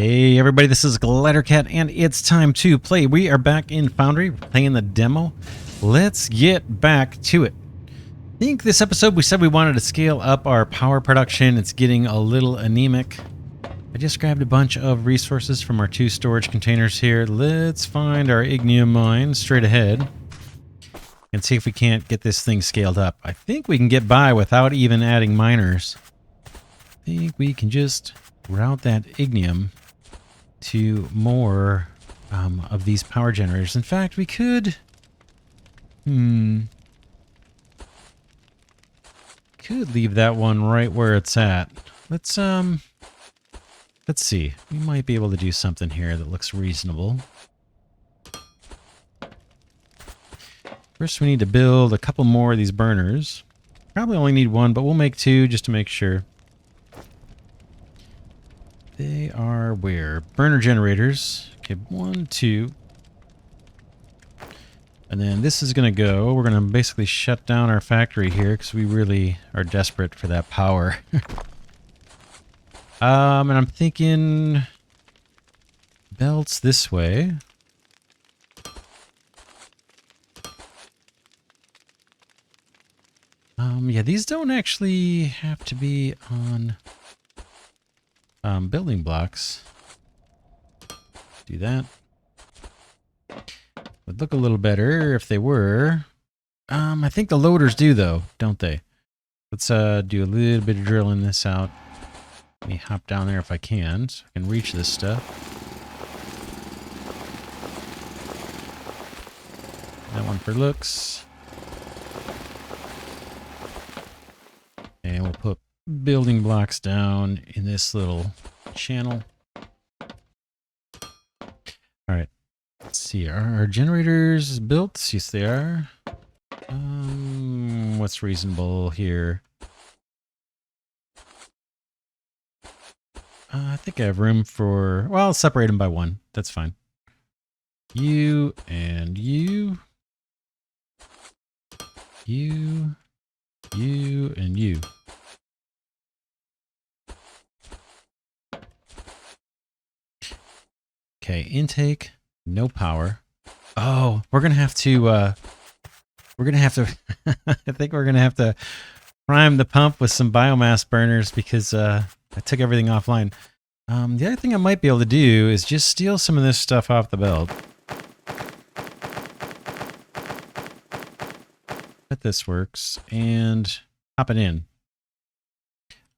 Hey everybody, this is Glidercat and it's time to play. We are back in Foundry, playing the demo. Let's get back to it. I think this episode we said we wanted to scale up our power production. It's getting a little anemic. I just grabbed a bunch of resources from our 2 storage containers here. Let's find our ignium mine straight ahead and see if we can't get this thing scaled up. I think we can get by without even adding miners. I think we can just route that ignium to more of these power generators. In fact, we could leave that one right where it's at. Let's see. We might be able to do something here that looks reasonable. First, we need to build a couple more of these burners. Probably only need one, but we'll make 2 just to make sure. They are where? Burner generators. Okay, 1, 2. And then this is going to go. We're going to basically shut down our factory here because we really are desperate for that power. And I'm thinking belts this way. Yeah, these don't actually have to be on building blocks. Do that. Would look a little better if they were. I think the loaders do though, don't they? Let's do a little bit of drilling this out. Let me hop down there if I can, so I can reach this stuff. That one for looks. And we'll put building blocks down in this little channel. All right. Let's see. Are our generators built? Yes, they are. What's reasonable here? I think I have room for... Well, I'll separate them by 1. That's fine. You and you. You and you. Okay, intake, no power. Oh, we're gonna have to I think we're gonna have to prime the pump with some biomass burners because I took everything offline. The other thing I might be able to do is just steal some of this stuff off the belt. Bet this works, and pop it in.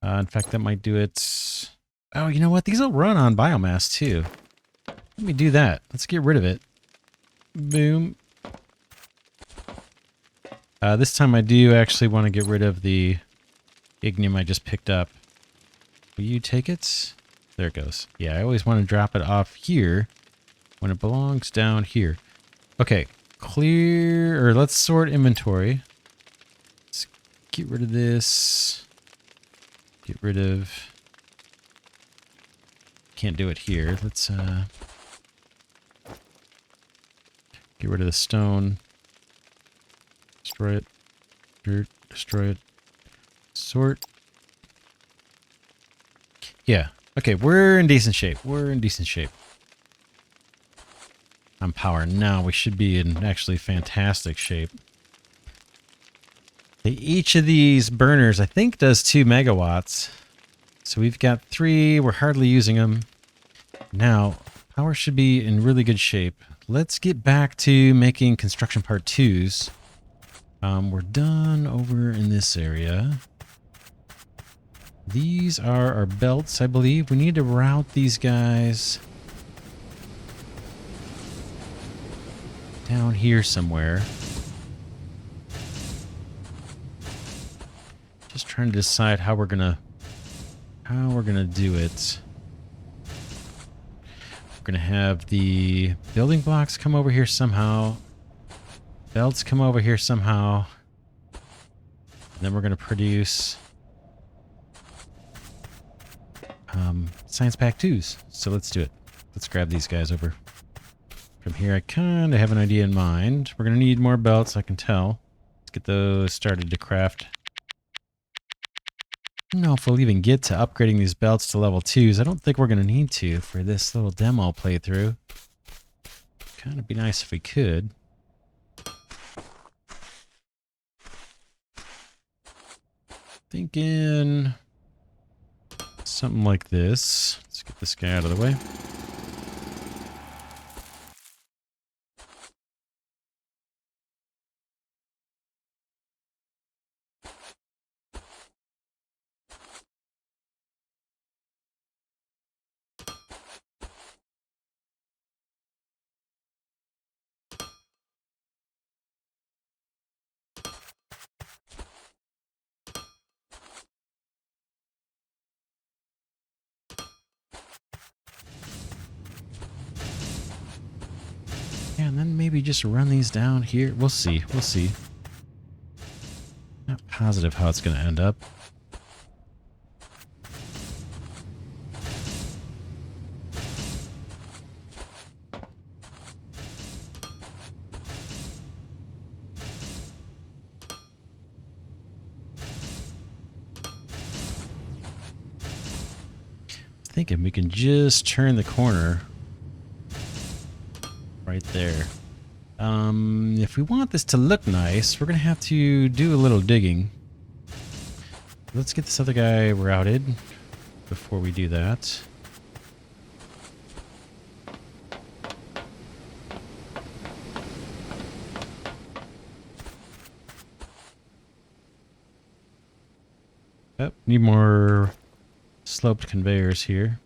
In fact, that might do it. Oh, you know what? These will run on biomass too. Let me do that. Let's get rid of it. Boom. This time I do actually want to get rid of the ignium I just picked up. Will you take it? There it goes. Yeah, I always want to drop it off here when it belongs down here. Okay, clear, or let's sort inventory. Let's get rid of this. Get rid of... Can't do it here. Let's get rid of the stone. Destroy it. Dirt. Destroy it. Sort. Yeah. Okay, we're in decent shape. We're in decent shape. On power now. We should be in actually fantastic shape. Each of these burners, I think, does 2 megawatts. So we've got 3. We're hardly using them. Now, power should be in really good shape. Let's get back to making construction part 2's. We're done over in this area. These are our belts, I believe. We need to route these guys down here somewhere. Just trying to decide how we're gonna do it. We're gonna have the building blocks come over here somehow. Belts come over here somehow. And then we're gonna produce science pack 2's. So let's do it. Let's grab these guys over. From here I kinda have an idea in mind. We're gonna need more belts, I can tell. Let's get those started to craft. I don't know if we'll even get to upgrading these belts to level 2s. I don't think we're going to need to for this little demo playthrough. Kind of be nice if we could. Thinking something like this. Let's get this guy out of the way. Yeah, and then maybe just run these down here. We'll see. We'll see. Not positive how it's going to end up. Thinking we can just turn the corner right there. If we want this to look nice, we're going to have to do a little digging. Let's get this other guy routed before we do that. Oh, need more sloped conveyors here.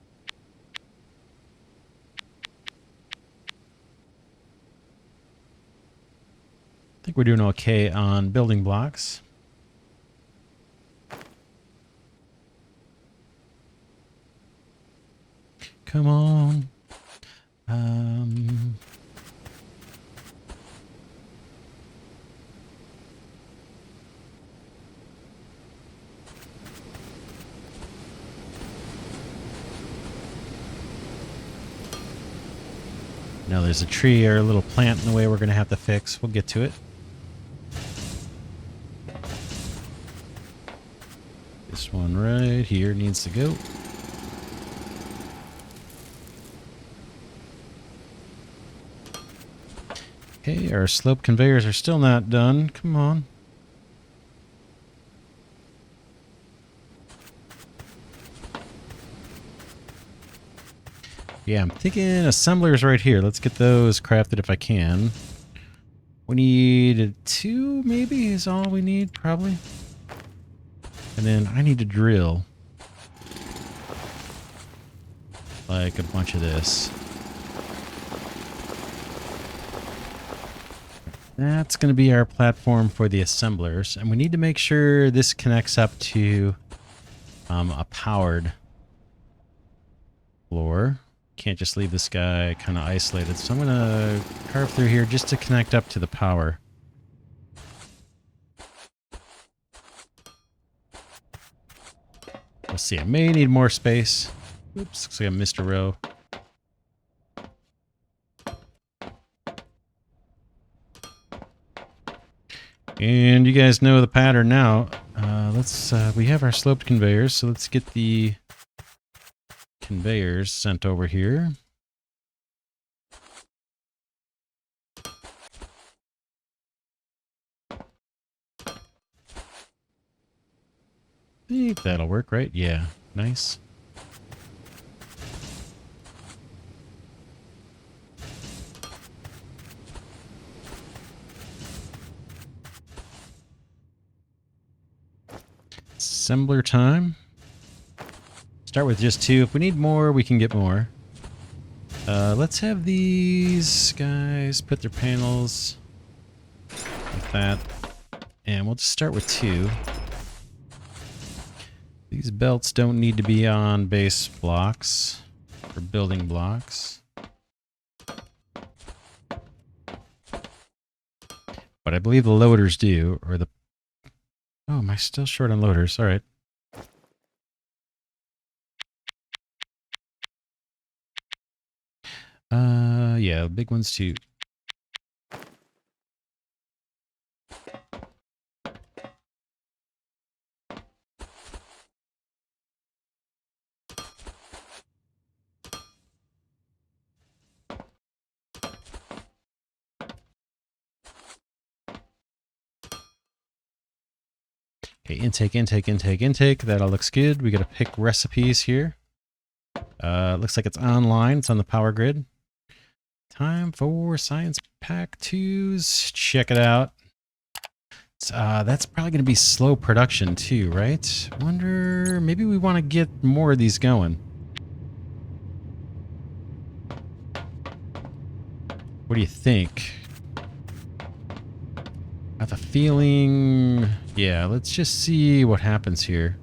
I think we're doing okay on building blocks. Come on. Now there's a tree or a little plant in the way we're going to have to fix. We'll get to it. This one right here needs to go. Okay, our slope conveyors are still not done. Come on. Yeah, I'm thinking assemblers right here. Let's get those crafted if I can. We need 2, maybe, is all we need, probably. And then I need to drill. Like a bunch of this. That's going to be our platform for the assemblers. And we need to make sure this connects up to a powered floor. Can't just leave this guy kind of isolated. So I'm going to carve through here just to connect up to the power. We'll see. I may need more space. Oops, looks like I missed a row. And you guys know the pattern now. We have our sloped conveyors, so let's get the conveyors sent over here. I think that'll work, right? Yeah, nice. Assembler time. Start with just 2. If we need more, we can get more. Let's have these guys put their panels like that. And we'll just start with 2. These belts don't need to be on base blocks or building blocks. But I believe the loaders do, or the... Oh, am I still short on loaders? All right. Yeah, big ones too. Okay, intake, intake, intake, intake. That all looks good. We got to pick recipes here. Looks like it's online. It's on the power grid. Time for Science Pack 2's. Check it out. That's probably going to be slow production too, right? Wonder, maybe we want to get more of these going. What do you think? I have a feeling... Yeah, let's just see what happens here.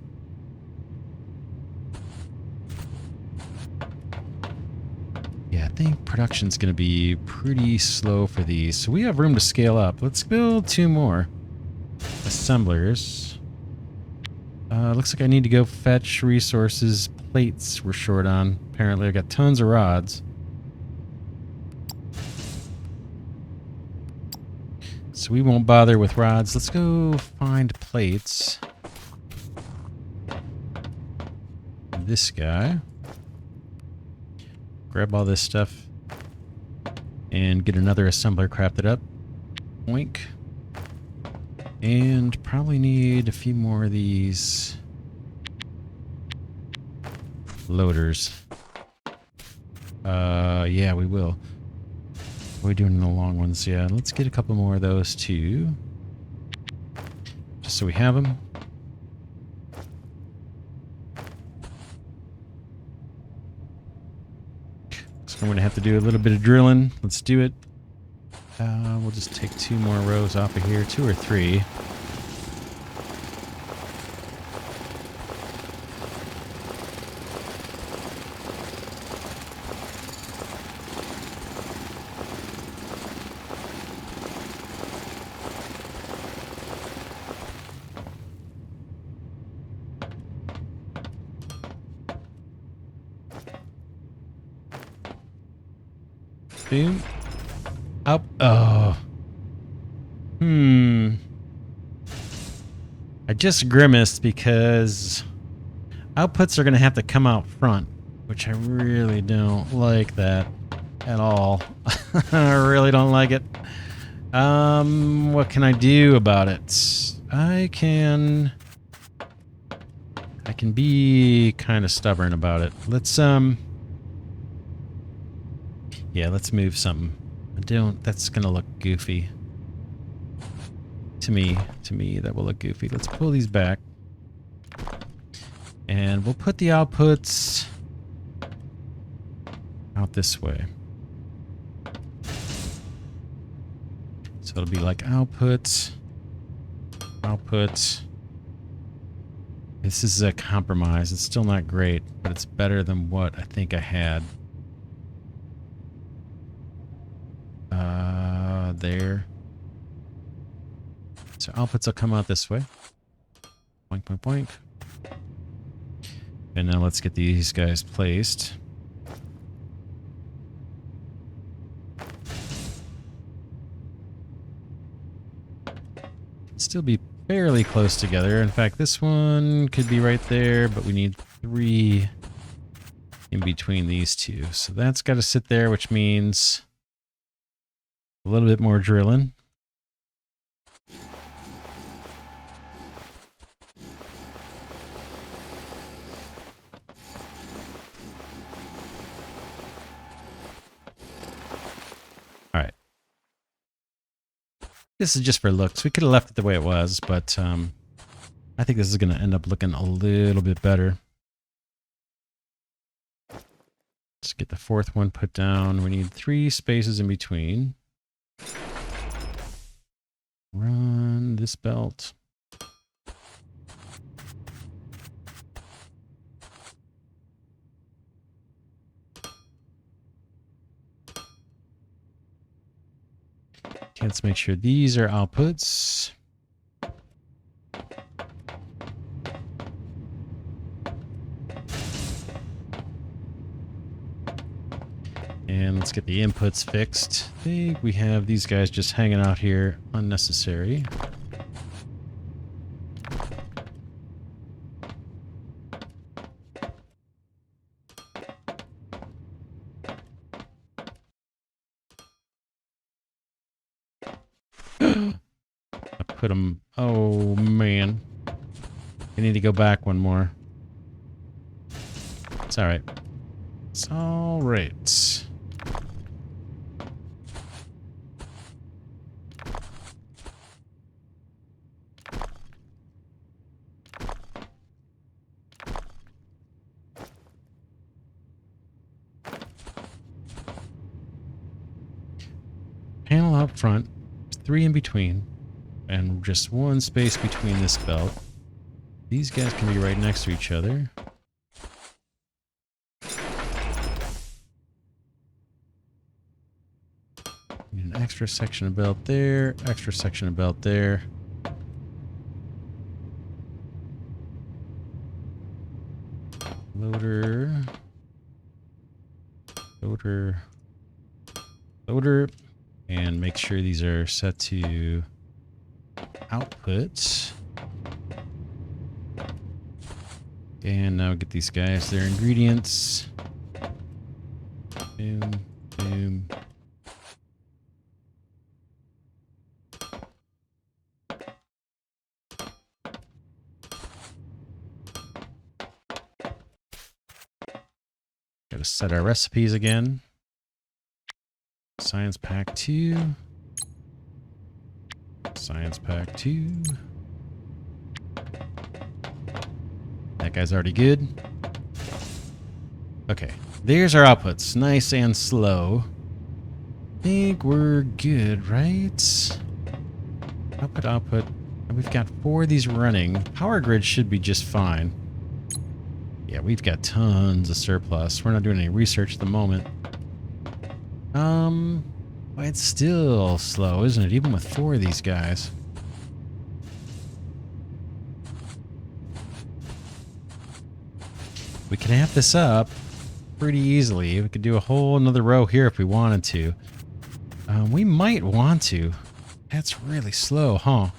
Yeah, I think production's going to be pretty slow for these. So we have room to scale up. Let's build 2 more assemblers. Looks like I need to go fetch resources. Plates we're short on. Apparently I got tons of rods. So we won't bother with rods. Let's go find plates. This guy. Grab all this stuff and get another assembler crafted up. Oink. And probably need a few more of these loaders. Yeah, we will. What are we doing in the long ones? Yeah, let's get a couple more of those too. Just so we have them. So I'm going to have to do a little bit of drilling. Let's do it. We'll just take 2 more rows off of here. 2 or 3. Boom. Up. Oh. I just grimaced because outputs are going to have to come out front, which I really don't like that at all. I really don't like it. What can I do about it? I can be kind of stubborn about it. Let's yeah, let's move something. That's gonna look goofy. To me, that will look goofy. Let's pull these back. And we'll put the outputs out this way. So it'll be like outputs, outputs. This is a compromise. It's still not great, but it's better than what I think I had. There. So outputs will come out this way. Boink, boink, boink. And now let's get these guys placed. Still be fairly close together. In fact, this one could be right there, but we need 3 in between these 2. So that's got to sit there, which means a little bit more drilling. All right. This is just for looks. We could have left it the way it was, but I think this is going to end up looking a little bit better. Let's get the 4th one put down. We need 3 spaces in between. Run this belt. Okay, let's make sure these are outputs. And let's get the inputs fixed. I think we have these guys just hanging out here unnecessary. I put them... Oh, man. I need to go back one more. It's all right. It's all right. Panel out front, 3 in between, and just 1 space between this belt. These guys can be right next to each other. Need an extra section of belt there, extra section of belt there. Loader. Loader. Loader. And make sure these are set to output. And now get these guys their ingredients. Boom, boom. Gotta set our recipes again. Science pack 2. Science pack 2. That guy's already good. Okay, there's our outputs. Nice and slow. Think we're good, right? Output, output. And we've got 4 of these running. Power grid should be just fine. Yeah, we've got tons of surplus. We're not doing any research at the moment. It's still slow, isn't it? Even with 4 of these guys. We can amp this up pretty easily. We could do a whole another row here if we wanted to. We might want to. That's really slow, huh?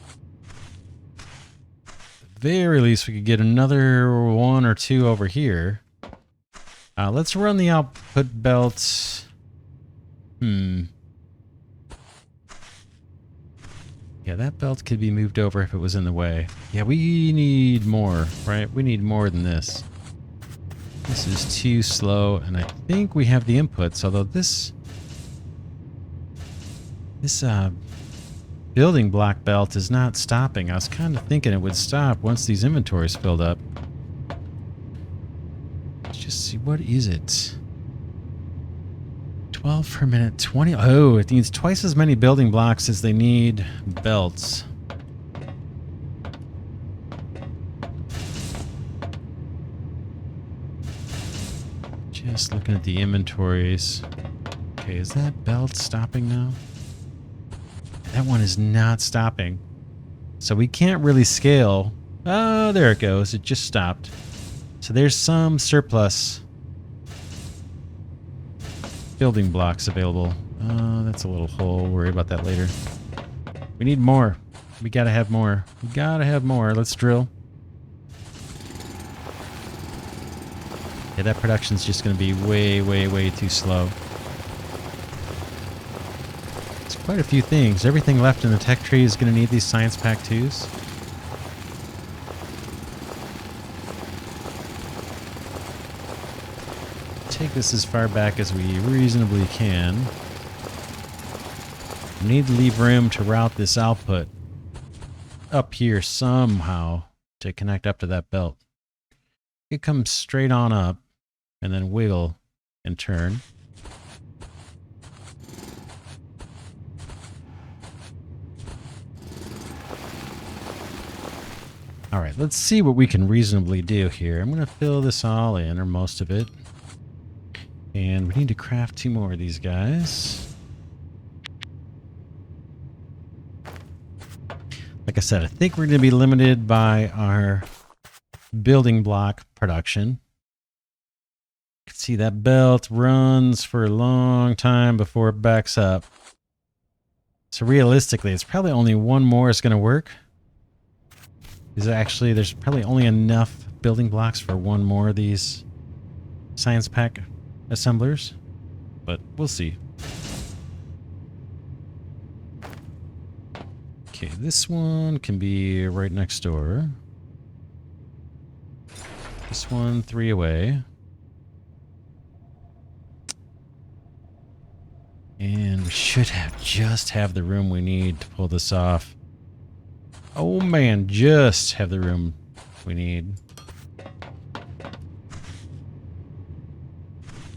At the very least, we could get another 1 or 2 over here. Let's run the output belt. Yeah, that belt could be moved over if it was in the way. Yeah, we need more, right? We need more than this. This is too slow, and I think we have the inputs, although this building block belt is not stopping. I was kind of thinking it would stop once these inventories filled up. Let's just see, what is it? 12 per minute, 20. Oh, it needs twice as many building blocks as they need belts. Just looking at the inventories. Okay, is that belt stopping now? That one is not stopping. So we can't really scale. Oh, there it goes. It just stopped. So there's some surplus building blocks available. That's a little hole. We'll worry about that later. We need more. We gotta have more. We gotta have more. Let's drill. Yeah, that production's just gonna be way, way, way too slow. It's quite a few things. Everything left in the tech tree is gonna need these science pack 2's. Take this as far back as we reasonably can. We need to leave room to route this output up here somehow to connect up to that belt. It comes straight on up and then wiggle and turn. All right, let's see what we can reasonably do here. I'm going to fill this all in, or most of it. And we need to craft 2 more of these guys. Like I said, I think we're going to be limited by our building block production. You can see that belt runs for a long time before it backs up. So realistically, it's probably only 1 more is going to work. There's probably only enough building blocks for 1 more of these science pack assemblers, but we'll see. Okay, this one can be right next door. This one, 3 away. And we should just have the room we need to pull this off. Oh man, just have the room we need.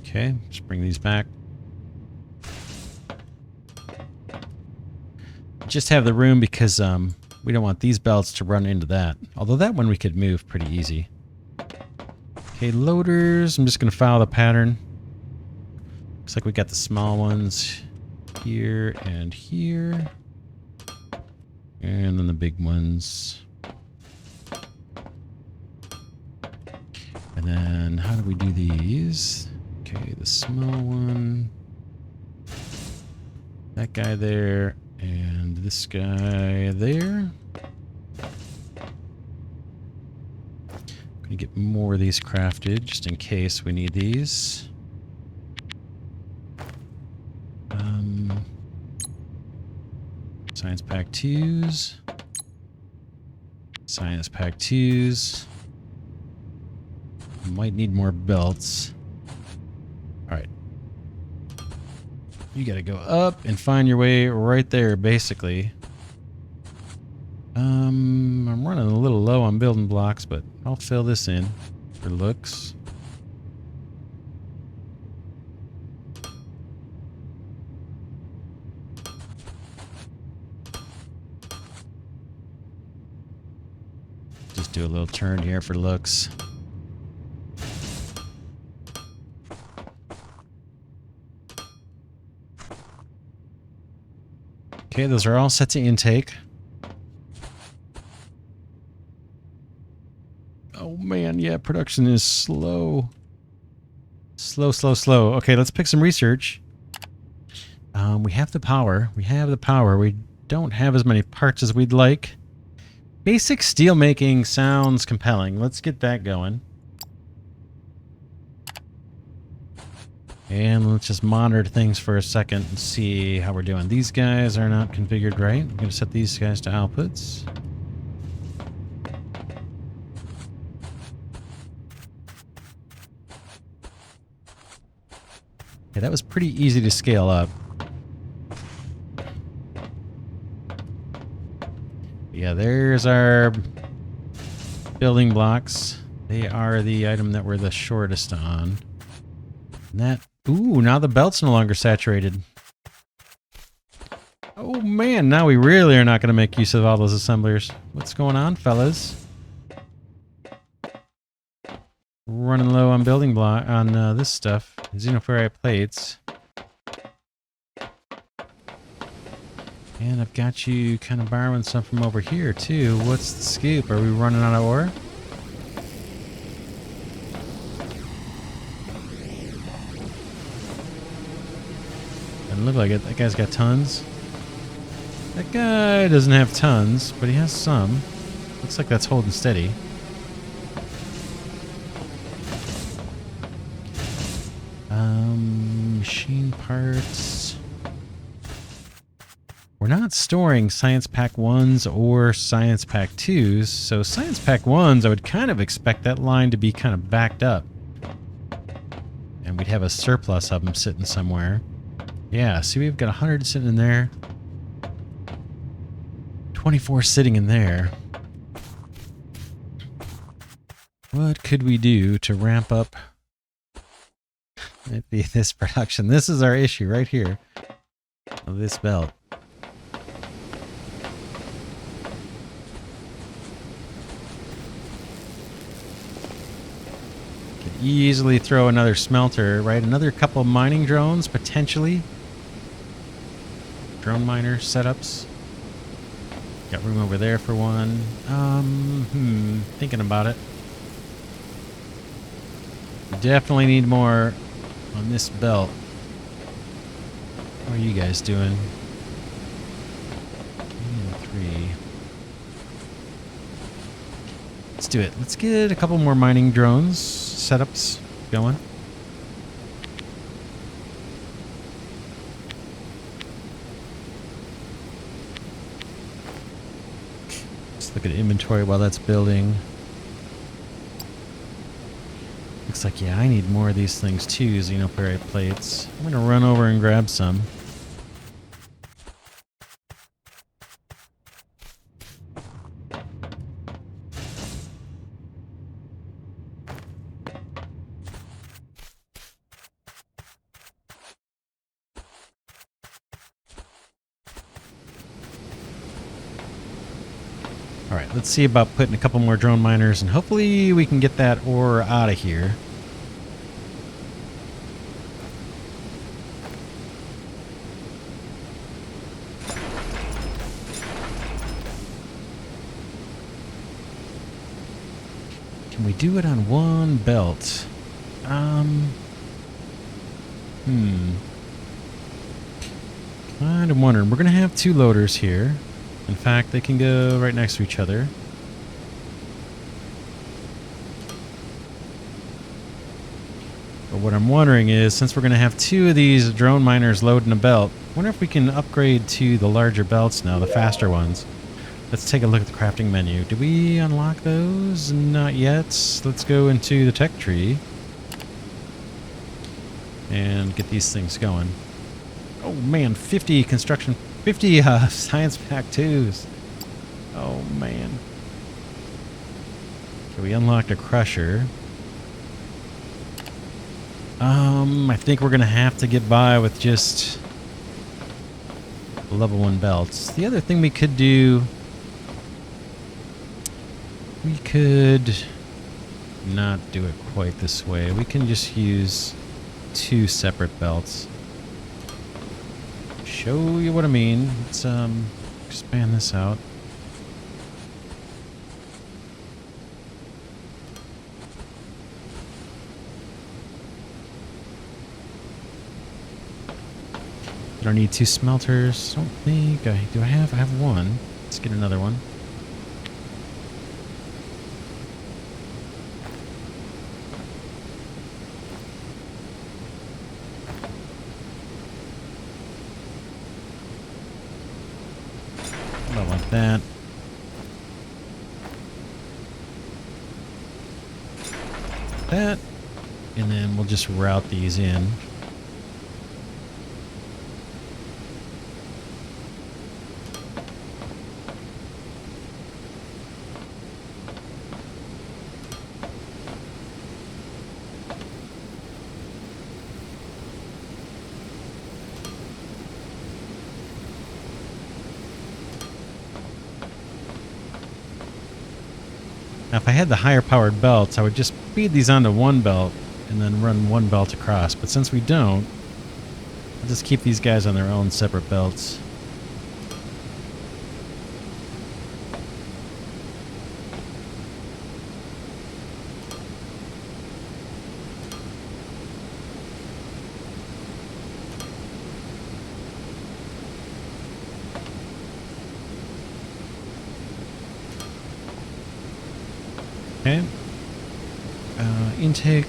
Okay, let's bring these back. Just have the room because we don't want these belts to run into that. Although that one we could move pretty easy. Okay, loaders. I'm just going to follow the pattern. Looks like we got the small ones here and here. And then the big ones. And then how do we do these? Okay, the small one. That guy there. And this guy there. I'm gonna get more of these crafted just in case we need these. Science pack 2's. Science pack 2's. Might need more belts. Alright. You gotta go up and find your way right there, basically. I'm running a little low on building blocks, but I'll fill this in for looks. Just do a little turn here for looks. Okay, those are all set to intake. Oh man, yeah, production is slow. Slow. Okay, let's pick some research. We have the power. We don't have as many parts as we'd like. Basic steel making sounds compelling. Let's get that going. And let's just monitor things for a second and see how we're doing. These guys are not configured right. I'm going to set these guys to outputs. Okay, that was pretty easy to scale up. Yeah, there's our building blocks. They are the item that we're the shortest on. And that... Ooh, now the belt's no longer saturated. Oh man, now we really are not going to make use of all those assemblers. What's going on, fellas? Running low on building block on this stuff. Xenoferrite plates. And I've got you kind of borrowing some from over here too. What's the scoop? Are we running out of ore? Doesn't look like it. That guy's got tons. That guy doesn't have tons, but he has some. Looks like that's holding steady. Machine parts. We're not storing Science Pack 1s or Science Pack 2s, so Science Pack 1s, I would kind of expect that line to be kind of backed up. And we'd have a surplus of them sitting somewhere. Yeah, see, we've got 100 sitting in there. 24 sitting in there. What could we do to ramp up this production? This is our issue right here of this belt. Could easily throw another smelter, right? Another couple of mining drones, potentially. Drone miner setups. Got room over there for one. Thinking about it. Definitely need more on this belt. How are you guys doing? 3. Let's do it. Let's get a couple more mining drones setups going. Let's look at inventory while that's building. like, yeah, I need more of these things too, xenoferrite plates. I'm gonna run over and grab some. Alright, let's see about putting a couple more drone miners, and hopefully we can get that ore out of here. Can we do it on one belt? Kind of wondering. We're going to have two loaders here. In fact, they can go right next to each other. But what I'm wondering is, since we're going to have two of these drone miners loading a belt, I wonder if we can upgrade to the larger belts now, the faster ones. Let's take a look at the crafting menu. Did we unlock those? Not yet. Let's go into the tech tree and get these things going. Oh man, 50 construction, 50 science pack 2's. Oh man. Okay, we unlocked a crusher. I think we're gonna have to get by with just level 1 belts. The other thing we could do, we could not do it quite this way. We can just use 2 separate belts. Show you what I mean. Let's expand this out. I don't need 2 smelters. Don't think I do. I have one. Let's get another one. About like that. That. And then we'll just route these in. Now, if I had the higher powered belts, I would just feed these onto one belt and then run one belt across. But since we don't, I'll just keep these guys on their own separate belts. Okay. Intake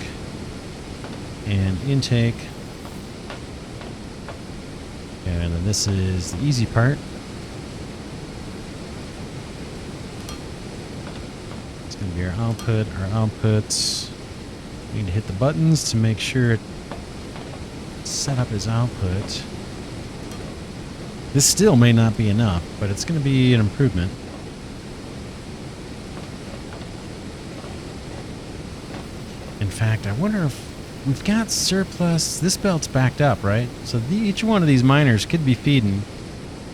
and intake. And then this is the easy part. It's going to be our output. Our outputs. We need to hit the buttons to make sure it's set up as output. This still may not be enough, but it's going to be an improvement. In fact, I wonder if we've got surplus. This belt's backed up, right? So each one of these miners could be feeding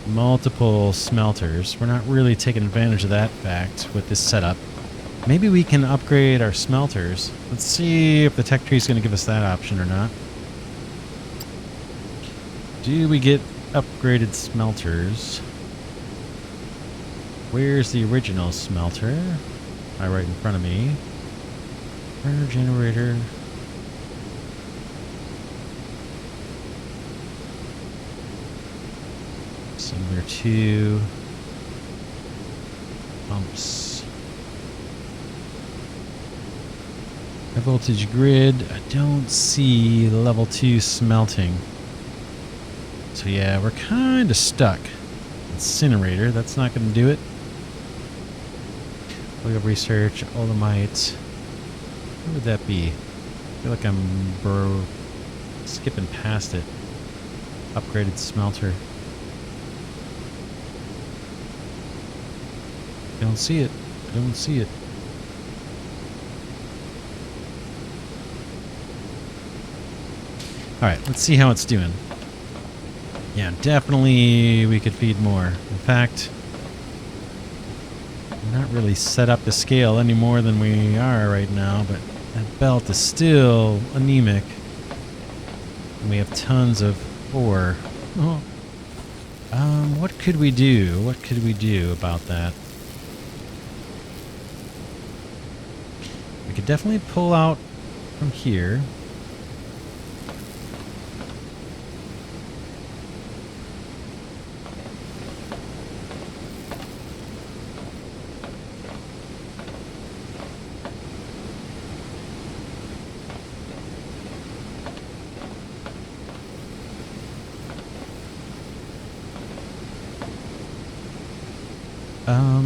multiple smelters. We're not really taking advantage of that fact with this setup. Maybe we can upgrade our smelters. Let's see if the tech tree is going to give us that option or not. Do we get upgraded smelters? Where's the original smelter? Right in front of me. Burner generator. Similar to pumps. High voltage grid. I don't see level 2 smelting. So yeah, we're kind of stuck. Incinerator, that's not going to do it. Look up research, Olamite. What would that be? feel like I'm skipping past it. Upgraded smelter. Don't see it. Don't see it. Alright, let's see how it's doing. Yeah, definitely we could feed more. In fact, we're not really set up to scale any more than we are right now, but that belt is still anemic. And we have tons of ore. Oh. What could we do? What could we do about that? We could definitely pull out from here.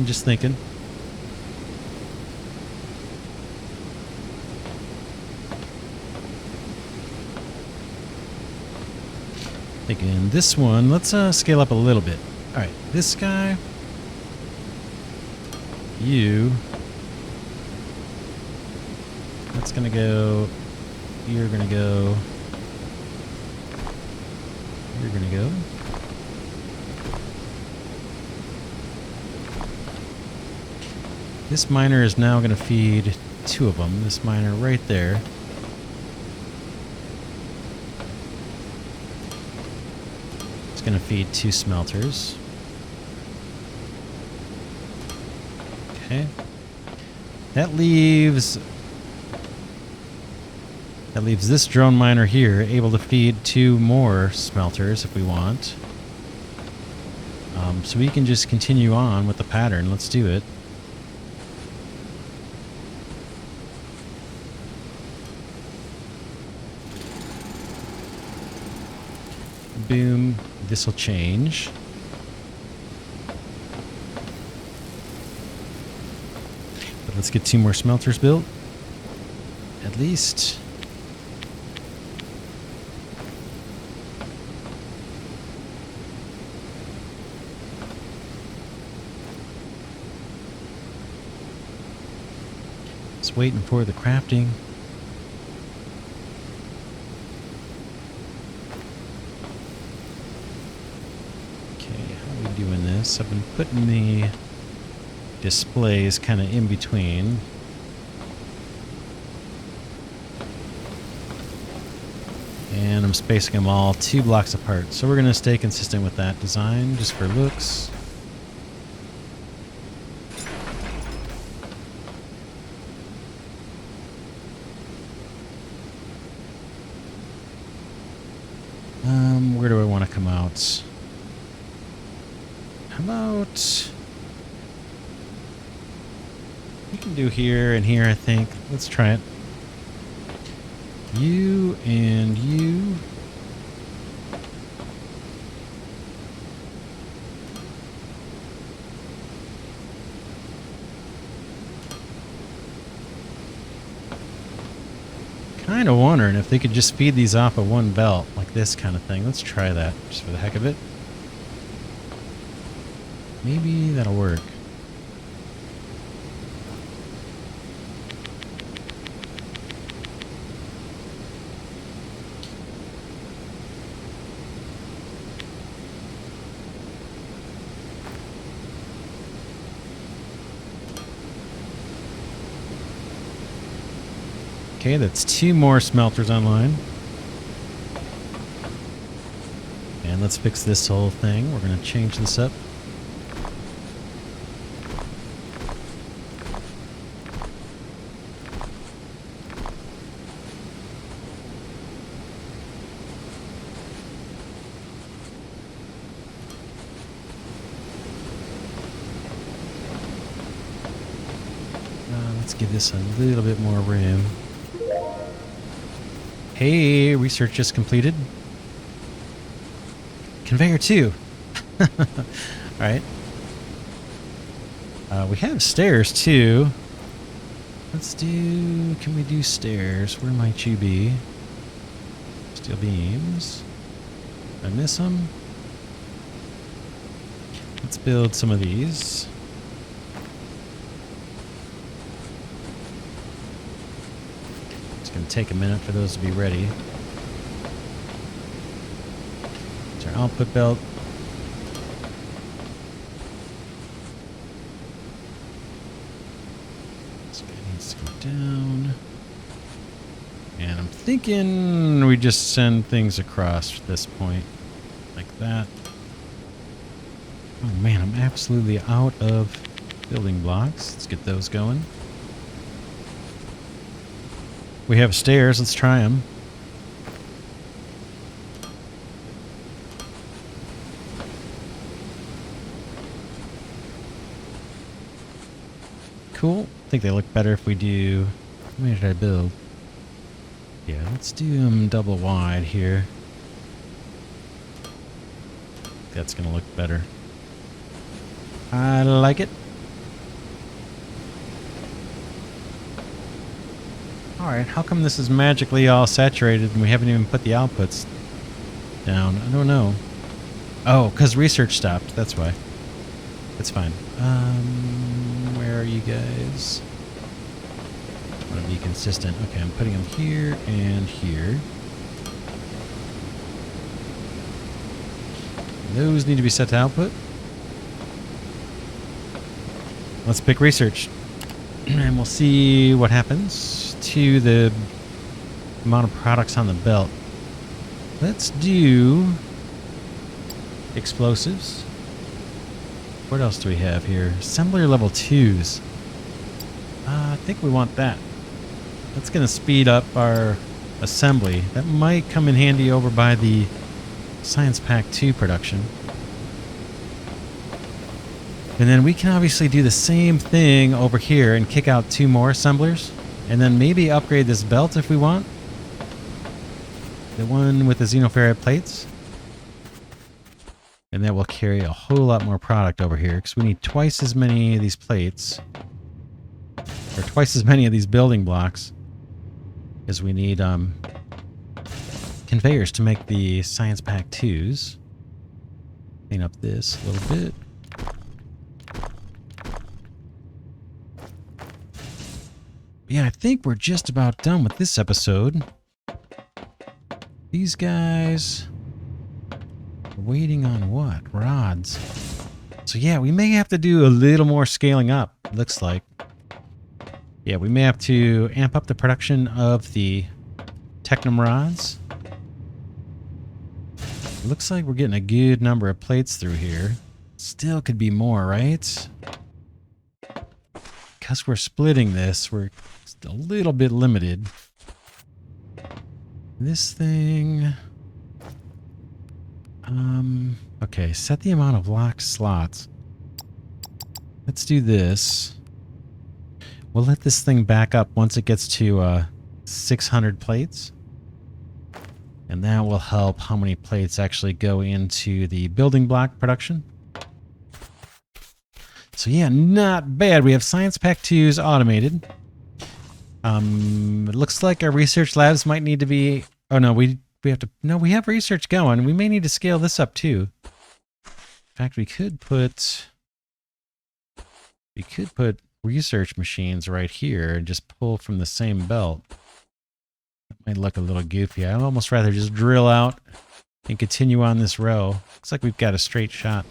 Just thinking. Thinking this one, let's scale up a little bit. All right, this guy, you, that's gonna go, you're gonna go, you're gonna go. This miner is now going to feed 2 of them. This miner right there. It's going to feed 2 smelters. Okay. That leaves this drone miner here able to feed 2 more smelters if we want. So we can just continue on with the pattern. Let's do it. Boom. This will change. But let's get 2 more smelters built. At least. Just waiting for the crafting. Doing this. I've been putting the displays kind of in between. And I'm spacing them all 2 blocks apart. So we're going to stay consistent with that design just for looks. Where do I want to come out? How about we can do here and here, I think. Let's try it. You and you. Kind of wondering if they could just feed these off of one belt, like this kind of thing. Let's try that, just for the heck of it. Maybe that'll work. Okay, that's 2 more smelters online. And let's fix this whole thing. We're going to change this up. Let's give this a little bit more room. Hey, research just completed. Conveyor 2. Alright. We have stairs too. Let's do... Can we do stairs? Where might you be? Steel beams. Did I miss them? Let's build some of these. It's going to take a minute for those to be ready. It's our output belt. This guy needs to go down. And I'm thinking we just send things across at this point. Like that. Oh man, I'm absolutely out of building blocks. Let's get those going. We have stairs. Let's try them. Cool. I think they look better if we do... How many did I build? Yeah, let's do them double wide here. That's going to look better. I like it. Alright, how come this is magically all saturated and we haven't even put the outputs down? I don't know. Oh, because research stopped. That's why. It's fine. Where are you guys? I want to be consistent. Okay, I'm putting them here and here. Those need to be set to output. Let's pick research. And we'll see what happens to the amount of products on the belt. Let's do explosives. What else do we have here? Assembler level 2's. I think we want that. That's going to speed up our assembly. That might come in handy over by the Science Pack 2 production. And then we can obviously do the same thing over here and kick out 2 more assemblers. And then maybe upgrade this belt if we want. The one with the xenoferrite plates. And that will carry a whole lot more product over here because we need twice as many of these plates. Or twice as many of these building blocks as we need conveyors to make the Science Pack 2's. Clean up this a little bit. Yeah, I think we're just about done with this episode. These guys are waiting on what? Rods. So yeah, we may have to do a little more scaling up, looks like. Yeah, we may have to amp up the production of the Technum rods. Looks like we're getting a good number of plates through here. Still could be more, right? Because we're splitting this, we're a little bit limited. This thing... okay, set the amount of locked slots. Let's do this. We'll let this thing back up once it gets to 600 plates. And that will help how many plates actually go into the building block production. So yeah, not bad. We have Science Pack 2's automated. It looks like our research labs might need to be... Oh no, we have to... No, we have research going. We may need to scale this up too. In fact, we could put research machines right here and just pull from the same belt. That might look a little goofy. I'd almost rather just drill out and continue on this row. Looks like we've got a straight shot.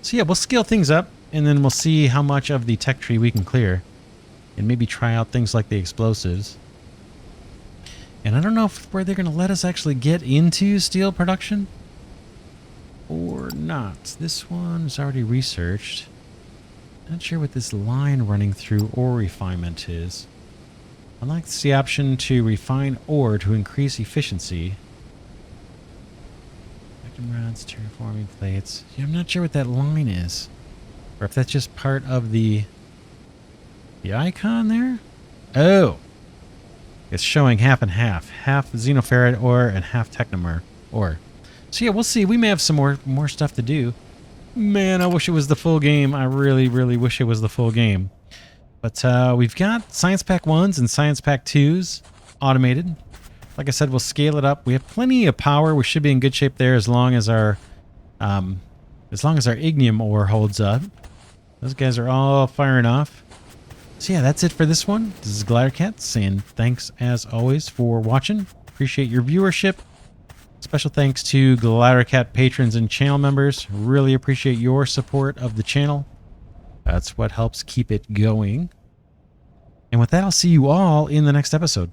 So yeah, we'll scale things up and then we'll see how much of the tech tree we can clear. And maybe try out things like the explosives. And I don't know where they're going to let us actually get into steel production. Or not. This one is already researched. Not sure what this line running through ore refinement is. I'd like to see the option to refine ore to increase efficiency. Vacuum rods, terraforming plates. Yeah, I'm not sure what that line is. Or if that's just part of the icon there? Oh! It's showing half and half. Half xenoferrite ore and half technomer ore. So yeah, we'll see. We may have some more stuff to do. Man, I wish it was the full game. I really, really wish it was the full game. But we've got Science Pack 1s and Science Pack 2s automated. Like I said, we'll scale it up. We have plenty of power. We should be in good shape there as long as our ignium ore holds up. Those guys are all firing off. So yeah, that's it for this one. This is Glidercat saying thanks as always for watching. Appreciate your viewership. Special thanks to Glidercat patrons and channel members. Really appreciate your support of the channel. That's what helps keep it going. And with that, I'll see you all in the next episode.